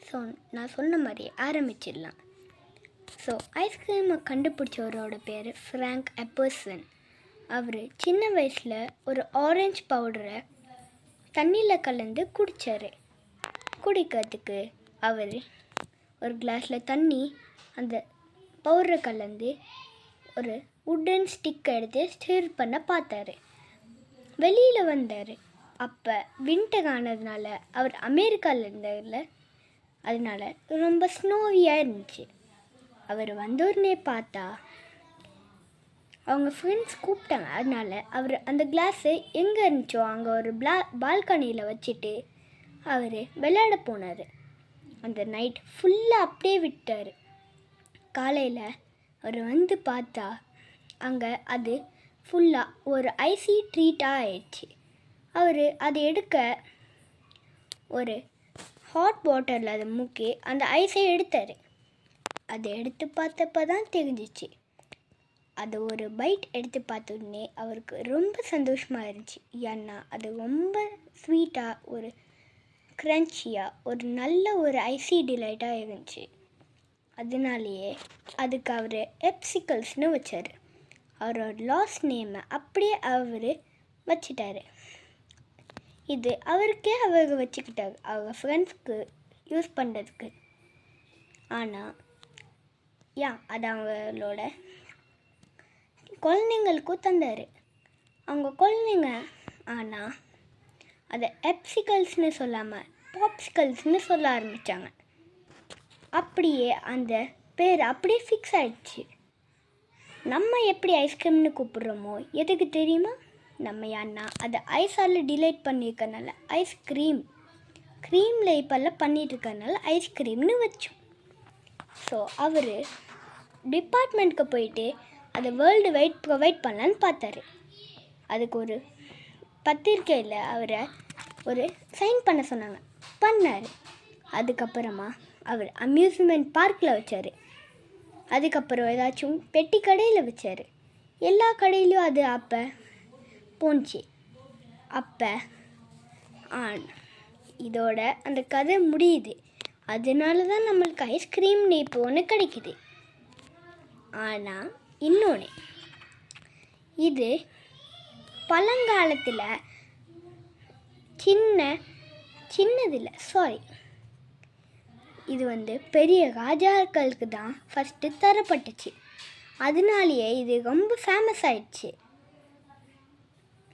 So நான் சொன்ன மாதிரி ஆரம்பிச்சிடலாம். ஸோ ஐஸ்கிரீமை கண்டுபிடிச்சவரோட பேர் ஃப்ராங்க் எப்பர்சன். அவர் சின்ன வயசில் ஒரு ஆரஞ்சு பவுடரை தண்ணியில் கலந்து குடித்தார். குடிக்கிறதுக்கு அவர் ஒரு கிளாஸில் தண்ணி அந்த பவுடரை கலந்து ஒரு உட்டன் ஸ்டிக் எடுத்து ஸ்டிர் பண்ண பார்த்தாரு. வெளியில் வந்தார். அப்போ வின்டர் ஆனதுனால அவர் அமெரிக்காவில் இருந்தார்ல, அதனால ரொம்ப ஸ்னோவியாக இருந்துச்சு. அவர் வந்தோடனே பார்த்தா அவங்க ஃப்ரெண்ட்ஸ் கூப்பிட்டாங்க. அதனால அவர் அந்த கிளாஸு எங்கே இருந்துச்சோ அங்கே ஒரு பால்கனியில் வச்சுட்டு அவர் விளையாட போனார். அந்த நைட் ஃபுல்லாக அப்படியே விட்டார். காலையில் அவர் வந்து பார்த்தா அங்கே அது ஃபுல்லாக ஒரு ஐசி ட்ரீட்டாக ஆயிடுச்சு. அவர் அதை எடுக்க ஒரு ஹாட் வாட்டரில் அதை முக்கி அந்த ஐஸை எடுத்தார். அதை எடுத்து பார்த்தப்ப தான் தெரிஞ்சிச்சு. அதை ஒரு பைட் எடுத்து பார்த்த உடனே அவருக்கு ரொம்ப சந்தோஷமாக இருந்துச்சு. ஏன்னா அது ரொம்ப ஸ்வீட்டாக ஒரு க்ரன்ச்சியாக ஒரு நல்ல ஒரு ஐசி டிலைட்டாக இருந்துச்சு. அதனாலேயே அதுக்கு அவர் எப்சிக்கல்ஸ்னு வச்சார். அவரோட லாஸ்ட் நேமை அப்படியே அவர் வச்சிட்டாரு. இது அவருக்கே அவங்க வச்சுக்கிட்டாங்க அவங்க ஃப்ரெண்ட்ஸ்க்கு யூஸ் பண்ணுறதுக்கு. ஆனால் அது அவங்களோட குழந்தைங்களுக்கும் தந்தார். அவங்க குழந்தைங்க ஆனால் அதை எப்சிக்கல்ஸ்னு சொல்லாமல் பாப்சிக்கல்ஸ்னு சொல்ல ஆரம்பித்தாங்க. அப்படியே அந்த பேர் அப்படியே ஃபிக்ஸ் ஆகிடுச்சு. நம்ம எப்படி ஐஸ்கிரீம்னு கூப்பிட்றோமோ எதுக்கு தெரியுமா? நம்ம ஏன்னா அதை ஐஸால் டிலைட் பண்ணியிருக்கனால ஐஸ்கிரீம், க்ரீமில் இப்போல்லாம் பண்ணிகிட்ருக்கனால ஐஸ்கிரீம்னு வச்சோம். ஸோ அவர் டிபார்ட்மெண்ட்டுக்கு போயிட்டு அதை வேர்ல்டு வைட் ப்ரொவைட் பண்ணலான்னு பார்த்தாரு. அதுக்கு ஒரு பத்திரிக்கையில் அவரை ஒரு சைன் பண்ண சொன்னாங்க. பண்ணார். அதுக்கப்புறமா அவர் அம்யூஸ்மெண்ட் பார்க்கில் வச்சார். அதுக்கப்புறம் ஏதாச்சும் பெட்டி கடையில் வச்சார். எல்லா கடையிலையும் அது அப்போ போணுச்சு. அப்போ இதோட அந்த கதை முடியுது. அதனால தான் நம்மளுக்கு ஐஸ்கிரீம்னு இப்போ ஒன்று கிடைக்குது. ஆனால் இன்னொன்று, இது பழங்காலத்தில் இது பெரிய ராஜாக்களுக்கு தான் ஃபஸ்ட்டு தரப்பட்டுச்சு. அதனாலேயே இது ரொம்ப ஃபேமஸ் ஆயிடுச்சு.